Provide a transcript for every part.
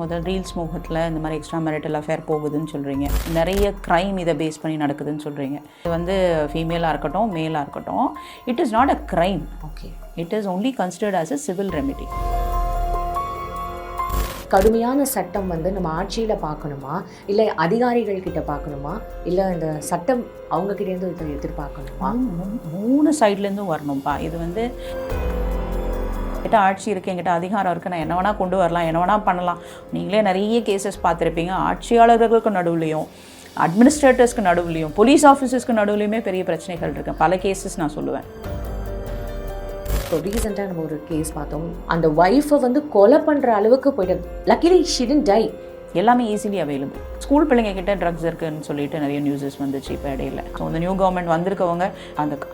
முதல் ரீல்ஸ் மோகத்தில் இந்த மாதிரி எக்ஸ்ட்ரா மேரிட்டல் அஃபேர் போகுதுன்னு சொல்கிறீங்க. நிறைய க்ரைம் இதை பேஸ் பண்ணி நடக்குதுன்னு சொல்கிறீங்க. இது வந்து ஃபீமேலாக இருக்கட்டும் மேலாக இருக்கட்டும், it is not a crime. Okay, it is only considered as a civil remedy. கடுமையான சட்டம் வந்து நம்ம ஆட்சியில் பார்க்கணுமா, இல்லை அதிகாரிகள் கிட்ட பார்க்கணுமா, இல்லை இந்த சட்டம் அவங்கக்கிட்டேருந்து இதை எதிர்பார்க்கணுமா? மூணு சைட்லேருந்தும் வரணும்ப்பா. இது வந்து என்கிட்ட ஆட்சி இருக்குது, என்கிட்ட அதிகாரம் இருக்குது, நான் என்ன வேணால் கொண்டு வரலாம், என்ன வேணால் பண்ணலாம். நீங்களே நிறைய கேசஸ் பார்த்துருப்பீங்க. ஆட்சியாளர்களுக்கு நடுவுலையும், அட்மினிஸ்ட்ரேட்டர்ஸ்க்கு நடுவுலையும், போலீஸ் ஆஃபீஸர்ஸ்க்கு நடுவுலையுமே பெரிய பிரச்சனைகள் இருக்குது. பல கேசஸ் நான் சொல்லுவேன். இப்போ ரீசெண்டாக நம்ம ஒரு கேஸ் பார்த்தோம். அந்த ஒய்ஃபை வந்து கொலை பண்ணுற அளவுக்கு போய்ட்டு, லக்கிலி ஷி டிட்ன்ட் டை. எல்லாமே ஈஸிலி அவைலபிள். ஸ்கூல் பிள்ளைங்க கிட்ட ட்ரக்ஸ் இருக்குன்னு சொல்லிட்டு நிறைய நியூஸஸ் வந்துச்சு இப்போ இடையில. ஸோ இந்த நியூ கவர்மெண்ட் வந்திருக்கவங்க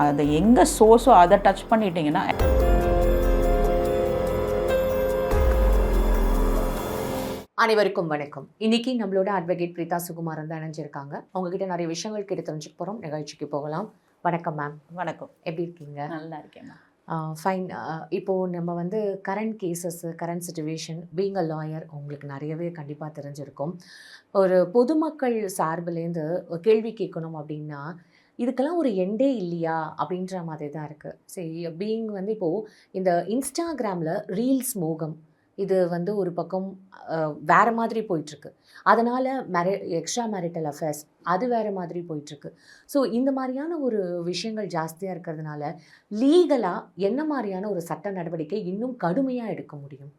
அதை எங்கே சோர்ஸோ அதை டச் பண்ணிட்டீங்கன்னா. அனைவருக்கும் வணக்கம். இன்னைக்கு நம்மளோட அட்வொகேட் பிரீதா சுகுமாரன் தான் இணைஞ்சிருக்காங்க. அவங்ககிட்ட நிறைய விஷயங்கள் கேட்டு தெரிஞ்சுக்க போகிறோம். நிகழ்ச்சிக்கு போகலாம். வணக்கம் மேம். வணக்கம். எப்படி இருக்கீங்க? நல்லா இருக்கேன் மேம். ஃபைன். இப்போது நம்ம வந்து current cases, current situation, being a lawyer உங்களுக்கு நிறையவே கண்டிப்பாக தெரிஞ்சிருக்கும். ஒரு பொதுமக்கள் சார்பிலேருந்து கேள்வி கேட்கணும் அப்படின்னா, இதுக்கெல்லாம் ஒரு எண்டே இல்லையா அப்படின்ற மாதிரி தான் இருக்குது. சரி, பீயிங் வந்து இப்போது இந்த இன்ஸ்டாகிராமில் ரீல்ஸ் மோகம் இது வந்து ஒரு பக்கம் வேறு மாதிரி போயிட்டுருக்கு. அதனால் எக்ஸ்ட்ரா மேரிட்டல் அஃபேர்ஸ் அது வேறு மாதிரி போயிட்டுருக்கு. ஸோ இந்த மாதிரியான ஒரு விஷயங்கள் ஜாஸ்தியாக இருக்கிறதுனால லீகலாக என்ன மாதிரியான ஒரு சட்ட நடவடிக்கை இன்னும் கடுமையாக எடுக்க முடியும்?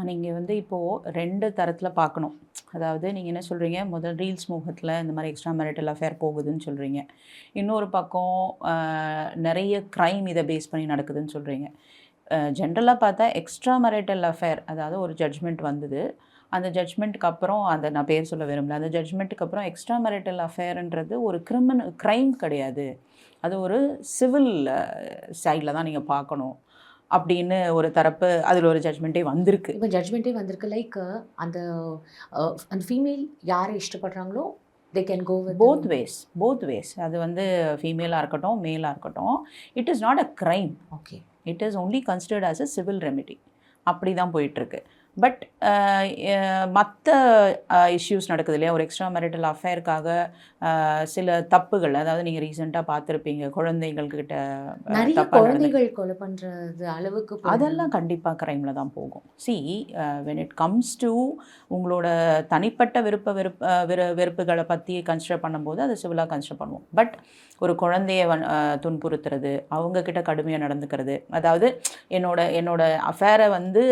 நீங்கள் வந்து இப்போது ரெண்டு தரத்தில் பார்க்கணும். அதாவது நீங்கள் என்ன சொல்கிறீங்க, முதல் ரீல்ஸ் மோகத்தில் இந்த மாதிரி எக்ஸ்ட்ரா மேரிட்டல் அஃபேர் போகுதுன்னு சொல்கிறீங்க. இன்னொரு பக்கம் நிறைய க்ரைம் இதை பேஸ் பண்ணி நடக்குதுன்னு சொல்கிறீங்க. ஜென்ரலாக பார்த்தா எக்ஸ்ட்ரா மேரிட்டல் அஃபேர், அதாவது ஒரு ஜட்ஜ்மெண்ட் வந்தது. அந்த ஜட்ஜ்மெண்ட்டுக்கு அப்புறம், அதை நான் பேர் சொல்ல விரும்பல, அந்த ஜட்ஜ்மெண்ட்டுக்கு அப்புறம் எக்ஸ்ட்ரா மேரிட்டல் அஃபேர்ன்றது ஒரு க்ரைம் கிடையாது, அது ஒரு சிவில் சைடில் தான் நீங்கள் பார்க்கணும் அப்படின்னு ஒரு தரப்பு அதில் ஒரு ஜட்ஜ்மெண்ட்டே வந்திருக்கு. இப்போ ஜட்ஜ்மெண்ட்டே வந்திருக்கு. லைக் அந்த ஃபீமேல் யாரை இஷ்டப்படுறாங்களோ they can go with both ways. அது வந்து ஃபீமேலாக இருக்கட்டும் மேலாக இருக்கட்டும், it is not a crime. Okay, it is only considered as a civil remedy. அப்படி தான் போயிட்டுருக்கு. பட் மற்ற இஷ்யூஸ் நடக்குது இல்லையா, ஒரு எக்ஸ்ட்ரா மேரிட்டல் அஃபேருக்காக சில தப்புகள், அதாவது நீங்கள் ரீசெண்டாக பார்த்துருப்பீங்க, குழந்தைகள்கிட்ட குழந்தைகள் கொலை பண்ணுறது அளவுக்கு, அதெல்லாம் கண்டிப்பாக க்ரைமில் தான் போகும். when it comes to உங்களோட தனிப்பட்ட வெறுப்புகளை பற்றி கன்சிடர் பண்ணும்போது அது சிவிலாக கன்சிடர் பண்ணுவோம். பட் ஒரு குழந்தைய துன்புறுத்துறது, அவங்கக்கிட்ட கடுமையாக நடந்துக்கிறது, அதாவது என்னோட அஃபேரை வந்து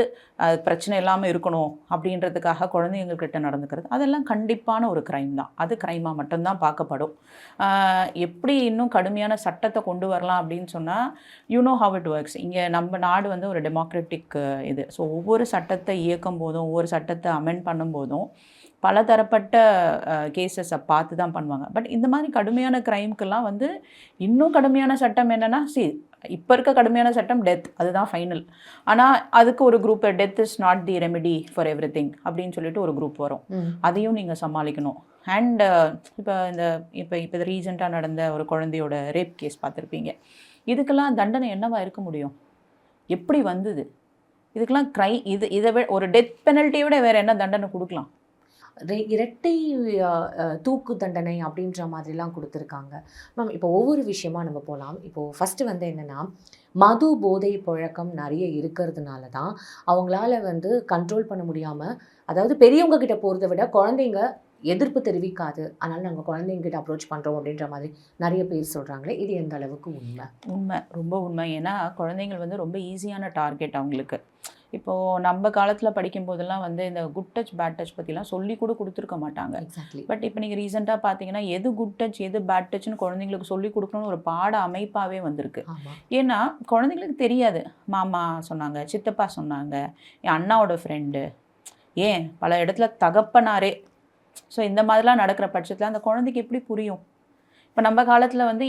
பிரச்சனை இல்லாமல் இருக்கணும் அப்படின்றதுக்காக குழந்தைங்கக்கிட்ட நடந்துக்கிறது, அதெல்லாம் கண்டிப்பான ஒரு க்ரைம் தான். அது க்ரைமாக மட்டும்தான் பார்க்கப்படும். எப்படி இன்னும் கடுமையான சட்டத்தை கொண்டு வரலாம் அப்படின்னு சொன்னால், how it works. இங்கே நம்ம நாடு வந்து ஒரு டெமோக்ராட்டிக் இது. ஸோ ஒவ்வொரு சட்டத்தை இயக்கும் போதும், ஒவ்வொரு சட்டத்தை அமெண்ட் பண்ணும்போதும் பல தரப்பட்ட கேசஸை பார்த்து தான் பண்ணுவாங்க. பட் இந்த மாதிரி கடுமையான க்ரைமுக்கெல்லாம் வந்து இன்னும் கடுமையான சட்டம் என்னென்னா, இப்போ இருக்க கடுமையான சட்டம் டெத், அதுதான் ஃபைனல். ஆனால் அதுக்கு ஒரு group, death is not the remedy for everything அப்படின்னு சொல்லிட்டு ஒரு குரூப் வரும். அதையும் நீங்கள் சமாளிக்கணும். அண்ட் இப்போ ரீசெண்டாக நடந்த ஒரு குழந்தையோட ரேப் கேஸ் பார்த்துருப்பீங்க. இதுக்கெல்லாம் தண்டனை என்னவா இருக்க முடியும்? எப்படி வந்தது? இதுக்கெல்லாம் இதை விட ஒரு டெத் பெனல்ட்டியை விட வேறு என்ன தண்டனை கொடுக்கலாம்? இரட்டை தூக்கு தண்டனை அப்படின்ற மாதிரிலாம் கொடுத்துருக்காங்க. மேம், இப்போ ஒவ்வொரு விஷயமா நம்ம போகலாம். இப்போது ஃபஸ்ட்டு வந்து என்னென்னா, மது போதை பழக்கம் நிறைய இருக்கிறதுனால தான் அவங்களால வந்து கண்ட்ரோல் பண்ண முடியாமல், அதாவது பெரியவங்க கிட்ட போகிறத விட குழந்தைங்க எதிர்ப்பு தெரிவிக்காது, அதனால் நாங்கள் குழந்தைங்கிட்ட அப்ரோச் பண்ணுறோம் அப்படின்ற மாதிரி நிறைய பேர் சொல்கிறாங்களே, இது எந்த அளவுக்கு உண்மை? ரொம்ப உண்மை. ஏன்னா குழந்தைங்கள் வந்து ரொம்ப ஈஸியான டார்கெட் அவங்களுக்கு. இப்போது நம்ம காலத்தில் படிக்கும்போதெல்லாம் வந்து இந்த குட் டச் பேட் டச் பற்றிலாம் சொல்லி கூட கொடுத்துருக்க மாட்டாங்க. பட் இப்போ நீங்கள் ரீசெண்டாக பார்த்தீங்கன்னா, எது குட் டச் எது பேட் டச்னு குழந்தைங்களுக்கு சொல்லி கொடுக்கணும்னு ஒரு பாட அமைப்பாகவே வந்திருக்கு. ஏன்னா குழந்தைங்களுக்கு தெரியாது. மாமா சொன்னாங்க, சித்தப்பா சொன்னாங்க, என் அண்ணாவோட ஃப்ரெண்டு, ஏன் பல இடத்துல தகப்பனாரே. ஸோ இந்த மாதிரிலாம் நடக்கிற பட்சத்தில் அந்த குழந்தைக்கு எப்படி புரியும்? இப்போ நம்ம காலத்தில் வந்து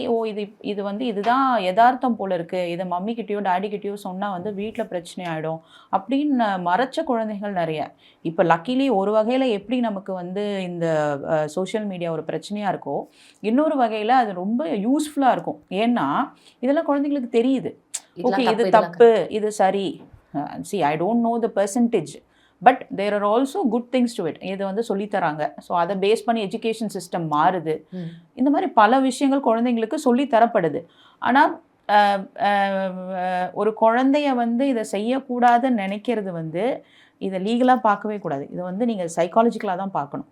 இது வந்து இதுதான் யதார்த்தம் போல் இருக்குது, இதை மம்மிக்கிட்டேயோ டாடிக்கிட்டேயோ சொன்னால் வந்து வீட்டில் பிரச்சனை ஆகிடும் அப்படின்னு மறைச்ச குழந்தைகள் நிறைய. இப்போ லக்கிலி ஒரு வகையில் எப்படி நமக்கு வந்து இந்த சோஷியல் மீடியா ஒரு பிரச்சனையாக இருக்கோ, இன்னொரு வகையில் அது ரொம்ப யூஸ்ஃபுல்லாக இருக்கும். ஏன்னா இதெல்லாம் குழந்தைங்களுக்கு தெரியுது. ஓகே, இது தப்பு, இது சரி. I don't know the percentage, but there are also good things to do. It வந்து சொல்லித்தராங்க. ஸோ அதை பேஸ் பண்ணி எஜுகேஷன் சிஸ்டம் மாறுது. இந்த மாதிரி பல விஷயங்கள் குழந்தைங்களுக்கு சொல்லி தரப்படுது. ஆனால் ஒரு குழந்தைய வந்து இதை செய்யக்கூடாதுன்னு நினைக்கிறது வந்து இதை லீகலாக பார்க்கவே கூடாது. இதை வந்து நீங்கள் சைக்காலஜிக்கலாக தான் பார்க்கணும்.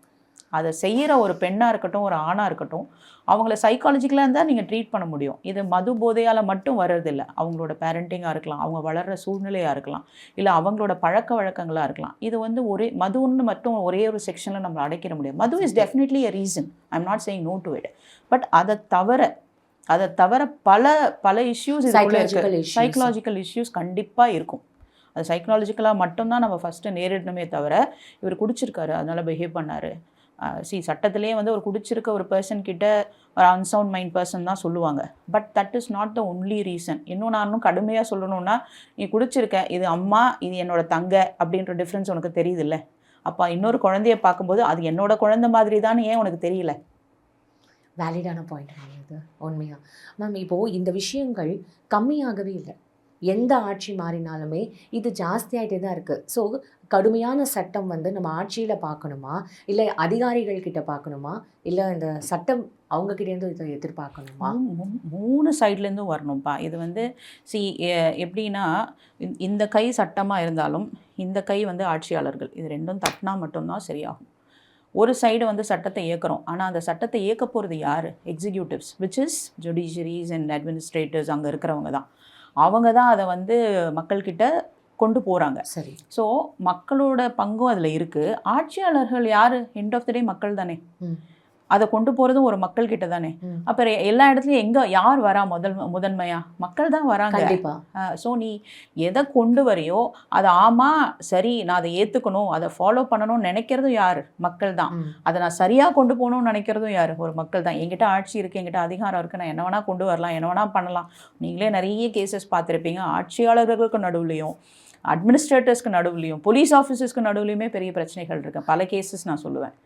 அதை செய்கிற ஒரு பெண்ணாக இருக்கட்டும், ஒரு ஆணாக இருக்கட்டும், அவங்கள சைக்காலஜிக்கலாக இருந்தால் நீங்கள் ட்ரீட் பண்ண முடியும். இது மது போதையால் மட்டும் வர்றதில்லை. அவங்களோட பேரண்டிங்காக இருக்கலாம், அவங்க வளர்கிற சூழ்நிலையாக இருக்கலாம், இல்லை அவங்களோட பழக்க வழக்கங்களாக இருக்கலாம். இது வந்து மதுன்னு மட்டும் ஒரே ஒரு செக்ஷனில் நம்ம அடைக்கிற முடியும். மது is definitely a reason. I am not saying no to it. But அதை தவிர பல இஷ்யூஸ், சைக்கலாஜிக்கல் இஷ்யூஸ் கண்டிப்பாக இருக்கும். அது சைக்கலாஜிக்கலாக மட்டும்தான் நம்ம ஃபஸ்ட்டு நேரிடணுமே தவிர, இவர் குடிச்சிருக்காரு அதனால் பிஹேவ் பண்ணார். சட்டத்திலே வந்து ஒரு குடிச்சிருக்க ஒரு பர்சன் கிட்ட ஒரு அன்சவுண்ட் மைண்ட் பர்சன் தான் சொல்லுவாங்க. But that is not the only reason. இன்னும் நான் கடுமையாக சொல்லணும்னா, நீ குடிச்சிருக்க, இது அம்மா, இது என்னோட தங்க அப்படின்ற டிஃப்ரென்ஸ் உனக்கு தெரியுதுல்ல. அப்போ இன்னொரு குழந்தைய பார்க்கும்போது அது என்னோட குழந்தை மாதிரி தான் ஏன் உனக்கு தெரியல? வேலிடான பாயிண்ட் மேம் இது உண்மையாக. மேம் இப்போது இந்த விஷயங்கள் கம்மியாகவே இல்லை. எந்த ஆட்சி மாறினாலுமே இது ஜாஸ்தியாகிட்டே தான் இருக்குது. ஸோ கடுமையான சட்டம் வந்து நம்ம ஆட்சியில் பார்க்கணுமா, இல்லை அதிகாரிகள் கிட்ட பார்க்கணுமா, இல்லை இந்த சட்டம் அவங்கக்கிட்டேருந்து இதை எதிர்பார்க்கணுமா? 3 சைட்லேருந்தும் வரணும்ப்பா. இது வந்து எப்படின்னா, இந்த கை சட்டமாக இருந்தாலும் இந்த கை வந்து ஆட்சியாளர்கள், இது ரெண்டும் தட்டினா மட்டும்தான் சரியாகும். ஒரு சைடு வந்து சட்டத்தை இயக்குறோம், ஆனால் அந்த சட்டத்தை இயக்க போகிறது யார்? Executives, which is judiciaries and administrators. அங்கே இருக்கிறவங்க தான், அவங்க தான் அதை வந்து மக்கள்கிட்ட கொண்டு போகிறாங்க. சரி. ஸோ மக்களோட பங்கும் அதில் இருக்குது. ஆட்சியாளர்கள் யார்? எண்ட் ஆஃப் த டே மக்கள் தானே. அதை கொண்டு போகிறதும் ஒரு மக்கள் கிட்ட தானே. அப்புறம் எல்லா இடத்துலையும் யார் வரா? முதன்மையாக மக்கள் தான் வராங்க. ஸோ நீ எதை கொண்டு வரையோ அதை ஆமாம் சரி நான் அதை ஏற்றுக்கணும், அதை ஃபாலோ பண்ணணும்னு நினைக்கிறதும் யார்? மக்கள் தான். அதை நான் சரியாக கொண்டு போகணும்னு நினைக்கிறதும் யார்? ஒரு மக்கள் தான். என்கிட்ட ஆட்சி இருக்குது, என்கிட்ட அதிகாரம் இருக்குது, நான் என்ன வேணால் கொண்டு வரலாம், என்ன வேணால் பண்ணலாம். நீங்களே நிறைய கேசஸ் பார்த்துருப்பீங்க. ஆட்சியாளர்களுக்கு நடுவுலையும், அட்மினிஸ்ட்ரேட்டர்ஸ்க்கு நடுவுலையும், போலீஸ் ஆஃபீஸர்ஸ்க்கு நடுவுலையுமே பெரிய பிரச்சனைகள் இருக்குது. பல கேசஸ் நான் சொல்லுவேன்.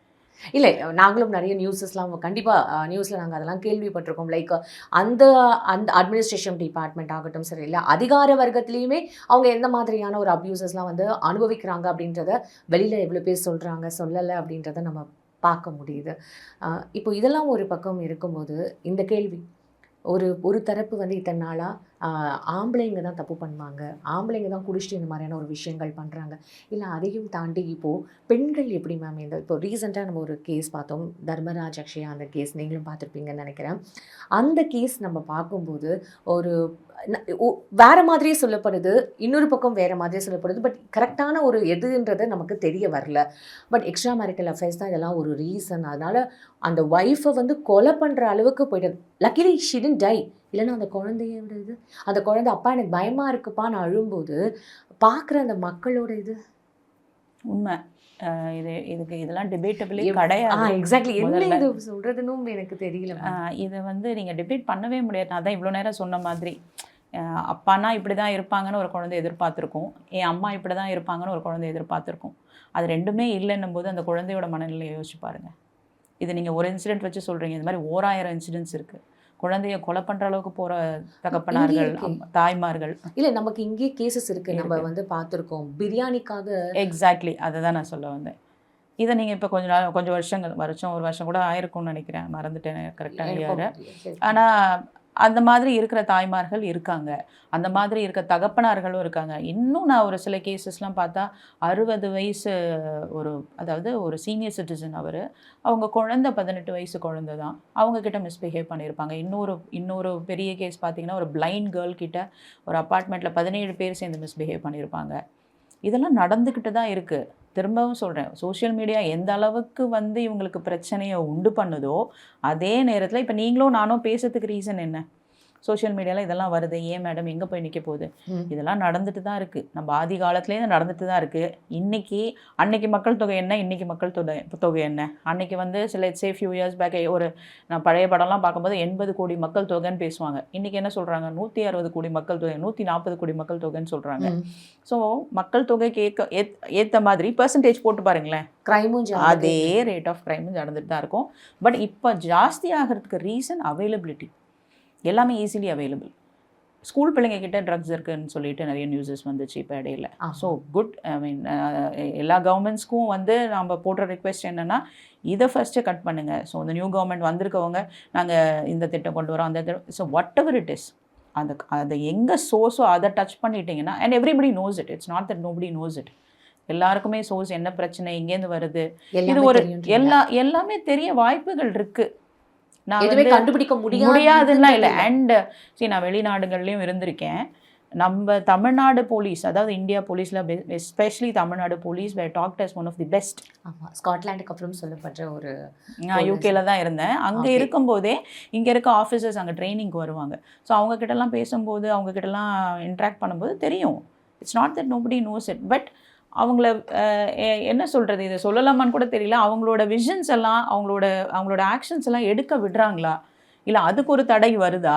இல்லை, நாங்களும் நிறைய நியூஸஸ்லாம் கண்டிப்பாக நியூஸில் நாங்கள் அதெல்லாம் கேள்விப்பட்டிருக்கோம். லைக் அந்த அட்மினிஸ்ட்ரேஷன் டிபார்ட்மெண்ட் ஆகட்டும் சரி, இல்லை அதிகார வர்க்கத்துலேயுமே அவங்க எந்த மாதிரியான ஒரு அப்யூசஸ்லாம் வந்து அனுபவிக்கிறாங்க அப்படின்றத வெளியில் எவ்வளோ பேர் சொல்கிறாங்க, சொல்லலை அப்படின்றத நம்ம பார்க்க முடியுது. இப்போ இதெல்லாம் ஒரு பக்கம் இருக்கும்போது இந்த கேள்வி, ஒரு தரப்பு வந்து இத்தனை நாளாக ஆம்பளைங்க தான் தப்பு பண்ணுவாங்க, ஆம்பளைங்க தான் குடிச்சிட்டு இந்த மாதிரியான ஒரு விஷயங்கள் பண்ணுறாங்க, இல்லை அதையும் தாண்டி இப்போது பெண்கள் எப்படி மேம்? இப்போ ரீசெண்டாக நம்ம ஒரு கேஸ் பார்த்தோம், தர்மராஜ் அக்ஷயா, அந்த கேஸ் நீங்களும் பார்த்துருப்பீங்கன்னு நினைக்கிறேன். அந்த கேஸ் நம்ம பார்க்கும்போது ஒரு வேறு மாதிரியே சொல்லப்படுது, இன்னொரு பக்கம் வேறு மாதிரியே சொல்லப்படுது. பட் கரெக்டான ஒரு எதுன்றது நமக்கு தெரிய வரல. பட் எக்ஸ்ட்ரா மேரிட்டல் அஃபேர்ஸ் தான் இதெல்லாம் ஒரு ரீசன். அதனால் அந்த ஒய்ஃபை வந்து கொலை பண்ணுற அளவுக்கு போய்ட்டு, லக்கிலி ஷி டிட்ன்ட் டை. இல்லைன்னா அந்த குழந்தையோட இது, அந்த குழந்தை அப்பா எனக்கு பயமாக இருக்குப்பான்னு அழும்போது பார்க்குற அந்த மக்களோட இது உண்மை. இதெல்லாம் டிபேட்டபிளே கிடையாது. எக்ஸாக்ட்லி என்ன இது சொல்கிறதுன்னு எனக்கு தெரியல. இதை வந்து நீங்கள் டிபேட் பண்ணவே முடியாது. நான் தான் இவ்வளோ நேரம் சொன்ன மாதிரி, அப்பானா இப்படி தான் இருப்பாங்கன்னு ஒரு குழந்தை எதிர்பார்த்துருக்கோம், என் அம்மா இப்படி தான் இருப்பாங்கன்னு ஒரு குழந்தை எதிர்பார்த்துருக்கோம். அது ரெண்டுமே இல்லைன்னும் போது அந்த குழந்தையோட மனநிலையை யோசிச்சு பாருங்கள். இது நீங்கள் ஒரு இன்சிடென்ட் வச்சு சொல்கிறீங்க, இது மாதிரி 1000 இன்சிடென்ட்ஸ் இருக்குது. குழந்தைய கொலை பண்ணுற அளவுக்கு போகிற தகப்பனார்கள், தாய்மார்கள். இல்லை, நமக்கு இங்கே கேசஸ் இருக்குது, நம்ம வந்து பார்த்துருக்கோம். பிரியாணிக்காக எக்ஸாக்ட்லி அதை தான் நான் சொல்ல வந்தேன். இதை நீங்கள் இப்போ கொஞ்சம் ஒரு வருஷம் கூட ஆயிருக்கும்னு நினைக்கிறேன், மறந்துட்டேன் கரெக்டாக யார். ஆனால் அந்த மாதிரி இருக்கிற தாய்மார்கள் இருக்காங்க, அந்த மாதிரி இருக்க தகப்பனார்களும் இருக்காங்க. இன்னும் நான் ஒரு சில கேசஸ்லாம் பார்த்தா 60 வயசு அதாவது ஒரு சீனியர் சிட்டிசன், அவங்க குழந்தை 18 வயசு குழந்தை தான், அவங்கக்கிட்ட மிஸ்பிஹேவ் பண்ணியிருப்பாங்க. இன்னொரு பெரிய கேஸ் பார்த்தீங்கன்னா, ஒரு பிளைண்ட் கேர்ள் கிட்ட ஒரு அப்பார்ட்மெண்ட்டில் 17 பேர் சேர்ந்து மிஸ்பிஹேவ் பண்ணியிருப்பாங்க. இதெல்லாம் நடந்துக்கிட்டு தான் இருக்குது. திரும்பவும் சொல்கிறேன், சோஷியல் மீடியா எந்த அளவுக்கு வந்து இவங்களுக்கு பிரச்சனையை உண்டு பண்ணுதோ, அதே நேரத்தில் இப்போ நீங்களும் நானும் பேசுறதுக்கு ரீசன் என்ன? சோஷியல் மீடியாவில் இதெல்லாம் வருது. ஏன் மேடம் எங்கே போய் நிற்க போகுது? இதெல்லாம் நடந்துட்டு தான் இருக்குது. நம்ம ஆதி காலத்துலேருந்து நடந்துட்டு தான் இருக்குது. அன்னைக்கு மக்கள் தொகை என்ன, இன்றைக்கி மக்கள் தொகை என்ன? அன்றைக்கி வந்து சில ஃபியூ இயர்ஸ் பேக் நான் பழைய படம்லாம் பார்க்கும்போது 80 கோடி மக்கள் தொகைன்னு பேசுவாங்க. இன்றைக்கி என்ன சொல்கிறாங்க? 160 கோடி மக்கள் தொகை, 140 கோடி மக்கள் தொகைன்னு சொல்கிறாங்க. ஸோ மக்கள் தொகைக்கு ஏற்ற மாதிரி பர்சன்டேஜ் போட்டு பாருங்களேன், க்ரைமும் அதே ரேட் ஆஃப் க்ரைமும் நடந்துட்டு தான் இருக்கும். பட் இப்போ ஜாஸ்தி ஆகிறதுக்கு ரீசன் அவைலபிலிட்டி. எல்லாமே ஈஸிலி அவைலபிள். ஸ்கூல் பிள்ளைங்க கிட்ட ட்ரக்ஸ் இருக்குன்னு சொல்லிட்டு நிறைய நியூஸஸ் வந்துச்சு இப்போ இடையில. ஸோ குட், ஐ மீன் எல்லா கவர்மெண்ட்ஸ்க்கும் வந்து நம்ம போடுற ரிக்வெஸ்ட் என்னென்னா இதை ஃபஸ்ட்டு கட் பண்ணுங்கள். ஸோ இந்த நியூ கவர்மெண்ட் வந்திருக்கவங்க நாங்கள் இந்த திட்டம் கொண்டு வரோம், அந்த திட்டம், so what ever it is, அதை எங்கே சோர்ஸோ அதை டச் பண்ணிட்டீங்கன்னா, and everybody knows it, it's not that nobody knows it. எல்லாருக்குமே சோர்ஸ் என்ன பிரச்சனை, எங்கேருந்து வருது, இது ஒரு எல்லாமே தெரிய வாய்ப்புகள் இருக்குது. நான் வந்து கண்டுபிடிக்க முடியாதுன்னா இல்லை. அண்ட் சரி, நான் வெளிநாடுகள்லையும் இருந்திருக்கேன். நம்ம தமிழ்நாடு போலீஸ், அதாவது இந்தியா போலீஸில் especially Tamil Nadu police were talked as one of the best. ஆமாம், ஸ்காட்லாண்டுக்கு அப்புறம் சொல்லப்படுற ஒரு, நான் யூகேல தான் இருந்தேன். அங்கே இருக்கும்போதே இங்கே இருக்க ஆஃபீஸர்ஸ் அங்கே ட்ரைனிங்க்கு வருவாங்க. ஸோ அவங்கக்கிட்டலாம் பேசும்போது, அவங்கக்கிட்டலாம் இன்ட்ராக்ட் பண்ணும்போது தெரியும். It's not that nobody knows it, but அவங்கள என்ன சொல்கிறது, இதை சொல்லலாமான்னு கூட தெரியல. அவங்களோட விஷன்ஸ் எல்லாம், அவங்களோட ஆக்ஷன்ஸ் எல்லாம் எடுக்க விடுறாங்களா, இல்லை அதுக்கு ஒரு தடை வருதா,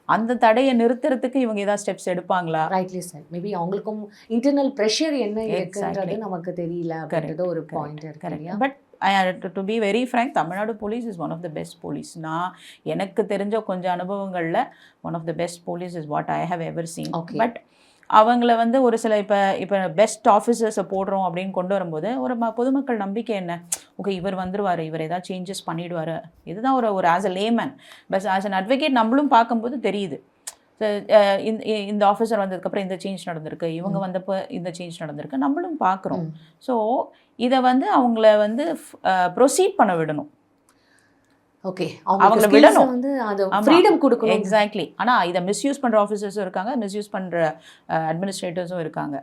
அந்த தடையை நிறுத்துறதுக்கு இவங்க ஏதாவது ஸ்டெப்ஸ் எடுப்பாங்களா? ரைட்லி சார், மேபி அவங்களுக்கும் இன்டர்னல் ப்ரெஷர் என்ன இருக்குன்றது நமக்கு தெரியல அப்படின்றது ஒரு பாயிண்ட் இருக்கு. But to be very frank, Tamil Nadu police is one of the best police. நான் எனக்கு தெரிஞ்ச கொஞ்சம் அனுபவங்களில் one of the best police is what I have ever seen. But அவங்கள வந்து ஒரு சில இப்போ பெஸ்ட் ஆஃபீஸர்ஸை போடுறோம் அப்படின்னு கொண்டு வரும்போது ஒரு பொதுமக்கள் நம்பிக்கை என்ன, ஓகே இவர் வந்துடுவார், இவர் ஏதாவது சேஞ்சஸ் பண்ணிவிடுவார், இதுதான் ஒரு as a layman. But as an advocate நம்மளும் பார்க்கும்போது தெரியுது, இந்த ஆஃபீஸர் வந்ததுக்கப்புறம் இந்த சேஞ்ச் நடந்திருக்கு, இவங்க வந்தப்போ இந்த சேஞ்ச் நடந்திருக்கு, நம்மளும் பார்க்குறோம். ஸோ இதை வந்து அவங்கள வந்து ப்ரொசீட் பண்ண விடணும். ஓகே, அவங்கள விடணும், வந்து அது ஃப்ரீடம் கொடுக்கணும். எக்ஸாக்ட்லி. ஆனால் இதை மிஸ்யூஸ் பண்ணுற ஆஃபீஸர்ஸும் இருக்காங்க, மிஸ்யூஸ் பண்ணுற அட்மினிஸ்ட்ரேட்டர்ஸும் இருக்காங்க.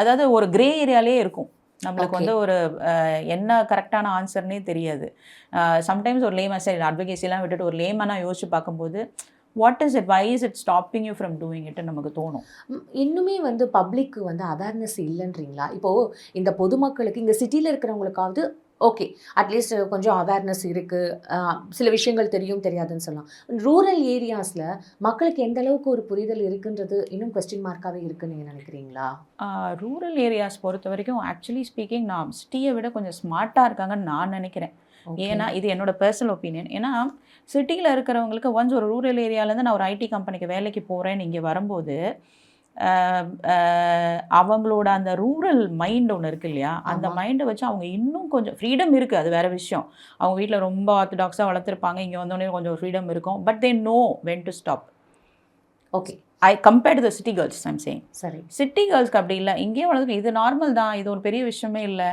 அதாவது ஒரு கிரே ஏரியாலே இருக்கும். நம்மளுக்கு வந்து ஒரு என்ன கரெக்டான ஆன்சர்னே தெரியாது. சம்டைம்ஸ் ஒரு லேமன், சரி அட்வொகேசிலாம் விட்டுட்டு ஒரு லேமனாக யோசிச்சு பார்க்கும்போது what is it, why is it stopping you from doing இட்னு நமக்கு தோணும். இன்னுமே வந்து பப்ளிக்கு வந்து அவேர்னஸ் இல்லைன்றீங்களா? இப்போது இந்த பொதுமக்களுக்கு இங்கே சிட்டியில் இருக்கிறவங்களுக்காவது ஓகே, அட்லீஸ்ட் கொஞ்சம் அவேர்னஸ் இருக்குது, சில விஷயங்கள் தெரியாதுன்னு சொல்லலாம். ரூரல் ஏரியாஸில் மக்களுக்கு எந்த அளவுக்கு ஒரு புரிதல் இருக்குன்றது இன்னும் கொஸ்டின் மார்க்காகவே இருக்குன்னு நீங்கள் நினைக்கிறீங்களா? ரூரல் ஏரியாஸ் பொறுத்த வரைக்கும் ஆக்சுவலி ஸ்பீக்கிங் நான் சிட்டியை விட கொஞ்சம் ஸ்மார்ட்டாக இருக்காங்கன்னு நான் நினைக்கிறேன். ஏன்னா இது என்னோட பர்சனல் ஒப்பீனியன். ஏன்னா சிட்டியில் இருக்கிறவங்களுக்கு ஒன்ஸ் ஒரு ரூரல் ஏரியாவிலேருந்து நான் ஒரு ஐடி கம்பெனிக்கு வேலைக்கு போகிறேன்னு இங்கே வரும்போது அவங்களோட அந்த ரூரல் மைண்ட் ஒன்று இருக்குது இல்லையா, அந்த மைண்டை வச்சு அவங்க இன்னும் கொஞ்சம் ஃப்ரீடம் இருக்குது, அது வேறு விஷயம். அவங்க வீட்டில் ரொம்ப ஆர்த்தடாக்ஸாக வளர்த்துருப்பாங்க, இங்கே வந்தோடனே கொஞ்சம் ஃப்ரீடம் இருக்கும், but they know when to stop. Okay, I compared to the city girls I'm saying. சரி, சிட்டி கேர்ள்ஸ்க்கு அப்படி இல்லை, இங்கேயே வளர்ந்து இது நார்மல் தான், இது ஒரு பெரிய விஷயமே இல்லை,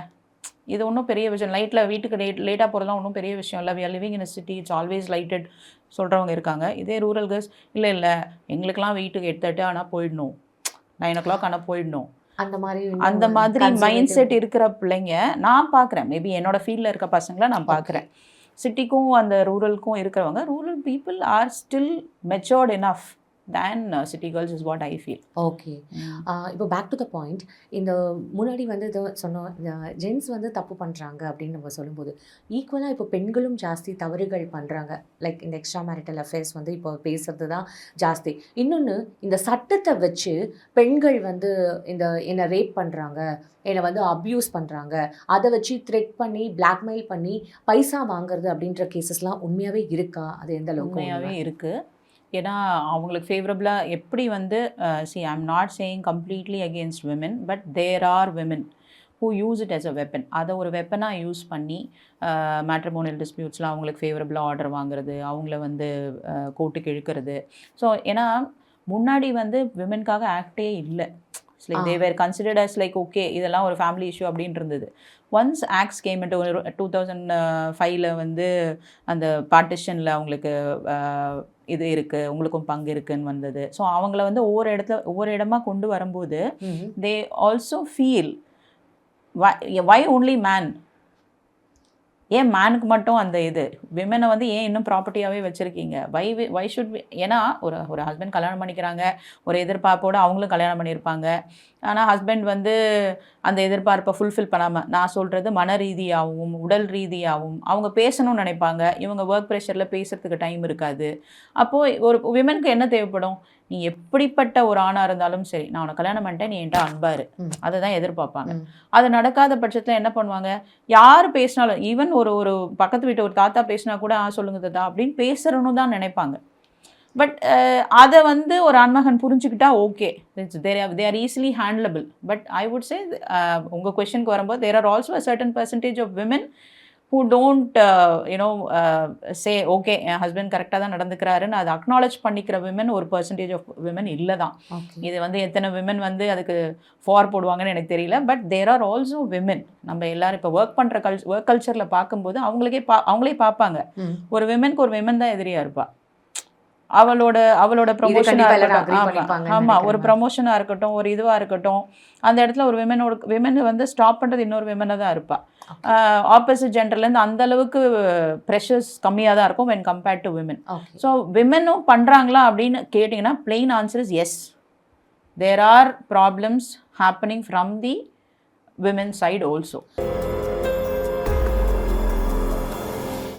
இது ஒன்றும் பெரிய விஷயம், லைட்டில் வீட்டுக்கு லேட்டாக போகிறதுலாம் ஒன்றும் பெரிய விஷயம் இல்லை, we are living in a city, it's always lighted சொல்கிறவங்க இருக்காங்க. இதே ரூரல் கேர்ள்ஸ் இல்லை வீட்டுக்கு 8:30 ஆனால் போயிடணும், 9 o'clock ஆனால் போயிடணும், அந்த மாதிரி மைண்ட் செட் இருக்கிற பிள்ளைங்க நான் பார்க்குறேன். மேபி என்னோட ஃபீல்டில் இருக்க பசங்களை நான் பார்க்குறேன். சிட்டிக்கும் அந்த ரூரலுக்கும் இருக்கிறவங்க, rural people are still matured enough than city girls is what I feel. Okay, இப்போ பேக் டு த பாயிண்ட். இந்த முன்னாடி வந்து இதை சொன்னோம், ஜென்ஸ் வந்து தப்பு பண்ணுறாங்க அப்படின்னு நம்ம சொல்லும்போது ஈக்குவலாக இப்போ பெண்களும் ஜாஸ்தி தவறுகள் பண்ணுறாங்க. லைக் இந்த எக்ஸ்ட்ரா மேரிட்டல் அஃபேர்ஸ் வந்து இப்போ பேசுகிறது தான் ஜாஸ்தி. இன்னொன்று, இந்த சட்டத்தை வச்சு பெண்கள் வந்து என்னை ரேப் பண்ணுறாங்க, என்னை வந்து அப்யூஸ் பண்ணுறாங்க, அதை வச்சு த்ரெட் பண்ணி பிளாக்மெயில் பண்ணி பைசா வாங்குறது அப்படின்ற கேசஸ்லாம் உண்மையாகவே இருக்கா? அது எந்த அளவுக்கு உண்மையாகவே இருக்குது? ஏன்னா அவங்களுக்கு ஃபேவரபுளாக எப்படி வந்து see I'm not saying completely against women, but there are women who use it as a weapon. அதை ஒரு வெப்பனாக யூஸ் பண்ணி மேட்ரிமோனியல் டிஸ்பியூட்ஸில் அவங்களுக்கு ஃபேவரபுளாக ஆர்டர் வாங்குறது, அவங்கள வந்து கோர்ட்டுக்கு இழுக்கிறது. ஸோ ஏன்னா முன்னாடி வந்து விமென்காக ஆக்டே இல்லை, like they were considered as like okay இதெல்லாம் ஒரு ஃபேமிலி இஷ்யூ அப்படின்னு இருந்தது. ஒன்ஸ் ஆக்ட்ஸ் கேம் இன்டு 2005 வந்து அந்த பார்ட்டிஷனில் அவங்களுக்கு இது இருக்குது, உங்களுக்கும் பங்கு இருக்குன்னு வந்தது. ஸோ அவங்கள வந்து ஒவ்வொரு இடமா கொண்டு வரும்போது they also feel why only man, ஏன் மேனுக்கு மட்டும் அந்த இது, விமனை வந்து ஏன் இன்னும் ப்ராப்பர்ட்டியாகவே வச்சுருக்கீங்க, வை ஷுட் ஏன்னா ஒரு ஹஸ்பண்ட் கல்யாணம் பண்ணிக்கிறாங்க, ஒரு எதிர்பார்ப்போடு அவங்களும் கல்யாணம் பண்ணியிருப்பாங்க. ஆனால் ஹஸ்பண்ட் வந்து அந்த எதிர்பார்ப்பை ஃபுல்ஃபில் பண்ணாமல், நான் சொல்கிறது மன ரீதியாகவும் உடல் ரீதியாகவும் அவங்க பேசணும்னு நினைப்பாங்க, இவங்க ஒர்க் ப்ரெஷரில் பேசுகிறதுக்கு டைம் இருக்காது. அப்போது ஒரு விமனுக்கு என்ன தேவைப்படும், நீ எப்படிப்பட்ட ஒரு ஆணாக இருந்தாலும் சரி, நான் உனக்கு கல்யாணம் பண்ணிட்டேன், நீ என்கிட்ட அன்பாரு, அதை தான் எதிர்பார்ப்பாங்க. அது நடக்காத பட்சத்தில் என்ன பண்ணுவாங்க, யார் பேசினாலும், ஈவன் ஒரு பக்கத்து வீட்டு ஒரு தாத்தா பேசினா கூட சொல்லுங்க தாத்தா அப்படின்னு பேசுறன்னு தான் நினைப்பாங்க. பட் அதை வந்து ஒரு ஆண்மகன் புரிஞ்சுக்கிட்டா okay, they are easily handleable. But I would say உங்கள் கொஷனுக்கு வரும்போது there are also a certain percentage of women who don't say okay என் ஹஸ்பண்ட் கரெக்டாக தான் நடந்துக்கிறாருன்னு அதை அக்னாலேஜ் பண்ணிக்கிற விமன் ஒரு பர்சன்டேஜ் ஆஃப் விமன் இல்லை தான். இது வந்து எத்தனை விமன் வந்து அதுக்கு ஃபார் போடுவாங்கன்னு எனக்கு தெரியல. But there are also women. நம்ம எல்லாரும் இப்போ ஒர்க் பண்ணுற ஒர்க் கல்ச்சரில் பார்க்கும்போது அவங்களே பார்ப்பாங்க, ஒரு விமனுக்கு ஒரு விமன் தான் எதிரியாக இருப்பாள். அவளோட ப்ரமோஷனாக இருக்கட்டும், ஆமாம், ஒரு ப்ரமோஷனாக இருக்கட்டும், ஒரு இதுவாக இருக்கட்டும், அந்த இடத்துல ஒரு விமன் வந்து ஸ்டாப் பண்ணுறது இன்னொரு விமனை தான் இருப்பாள். ஆப்போசிட் ஜெண்டர்லேருந்து அந்த அளவுக்கு ப்ரெஷர்ஸ் கம்மியாக தான் இருக்கும் when compared to women. So விமனும் பண்ணுறாங்களா அப்படின்னு கேட்டிங்கன்னா plain answer is yes. There are problems happening from the women's side also.